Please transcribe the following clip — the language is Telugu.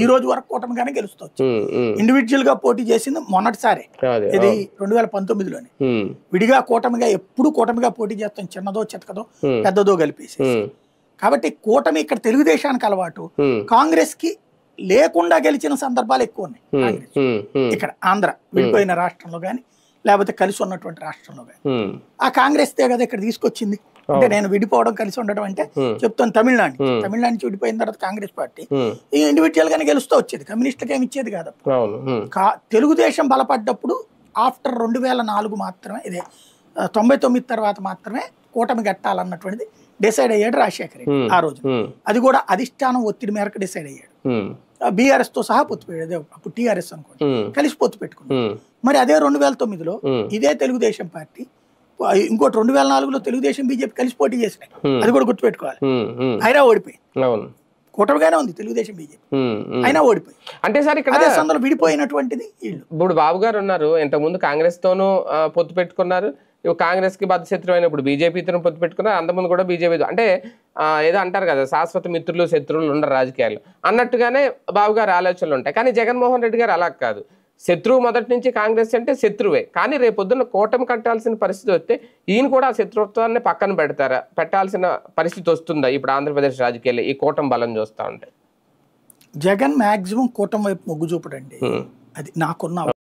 ఈ రోజు వరకు కూటమిగానే గెలుస్తూ వచ్చింది. ఇండివిజువల్ గా పోటీ చేసింది మొన్నటిసారి, ఇది 2019లోనే. విడిగా కూటమిగా ఎప్పుడు కూటమిగా పోటీ చేస్తాం, చిన్నదో చితకదో పెద్దదో కలిపేసి. కాబట్టి కూటమి ఇక్కడ తెలుగుదేశానికి అలవాటు, కాంగ్రెస్ కి లేకుండా గెలిచిన సందర్భాలు ఎక్కువ ఉన్నాయి. కాంగ్రెస్ ఇక్కడ ఆంధ్ర విడిపోయిన రాష్ట్రంలో కానీ లేకపోతే కలిసి ఉన్నటువంటి రాష్ట్రంలో కానీ ఆ కాంగ్రెస్ తే కదా ఇక్కడ తీసుకొచ్చింది. అంటే నేను విడిపోవడం కలిసి ఉండడం అంటే చెప్తాను, తమిళనాడు నుంచి విడిపోయిన తర్వాత కాంగ్రెస్ పార్టీ ఇండివిజువల్ గానే గెలుస్తూ వచ్చేది, కమ్యూనిస్టులకి ఏమి ఇచ్చేది కాదు. తెలుగుదేశం బలపడ్డప్పుడు ఆఫ్టర్ 2004 మాత్రమే, ఇదే 99 తర్వాత మాత్రమే కూటమి కట్టాలన్నటువంటిది డిసైడ్ అయ్యాడు రాజశేఖర రెడ్డి ఆ రోజు. అది కూడా అధిష్టానం ఒత్తిడి మేరకు డిసైడ్ అయ్యాడు. బీఆర్ఎస్ తో సహా పొత్తు పెట్టాడు, అప్పుడు టీఆర్ఎస్ అనుకోండి, కలిసి పొత్తు పెట్టుకున్నాడు. మరి అదే 2009లో ఇదే తెలుగుదేశం పార్టీ, ఇంకోటి 2004లో తెలుగుదేశం బీజేపీ కలిసి పోటీ చేసినాయి, అది కూడా గుర్తుపెట్టుకోవాలి. అయినా ఓడిపోయి, కూటమిగానే ఉంది తెలుగుదేశం బీజేపీ, అయినా ఓడిపోయి. అంటే సార్ ఇక్కడ అదే సందర్భంలో విడిపోయినటువంటిది వీళ్ళు. ఇప్పుడు బాబు గారు ఉన్నారు, ఇంతకుముందు కాంగ్రెస్ తోనూ పొత్తు పెట్టుకున్నారు, కాంగ్రెస్ కి బద్ధశత్రువు అయినప్పుడు బీజేపీతో పొత్తు పెట్టుకున్నారు, అంతకుముందు కూడా బీజేపీ. అంటే ఏదో అంటారు కదా, శాశ్వత మిత్రులు శత్రువులు ఉండరు రాజకీయాలు అన్నట్టుగానే బాబు గారు ఆలోచనలు ఉంటాయి. కానీ జగన్మోహన్ రెడ్డి గారు అలా కాదు, శత్రువు మొదటి నుంచి కాంగ్రెస్ అంటే శత్రువే. కానీ రేపొద్దున్న కూటమి కట్టాల్సిన పరిస్థితి వస్తే ఈయన కూడా ఆ శత్రుత్వాన్ని పక్కన పెట్టాల్సిన పరిస్థితి వస్తుందా ఇప్పుడు ఆంధ్రప్రదేశ్ రాజకీయాల్లో ఈ కూటమి బలం చూస్తా ఉంటే? జగన్ మాక్సిమం కూటమి వైపు మొగ్గు చూపడండి, అది నాకున్న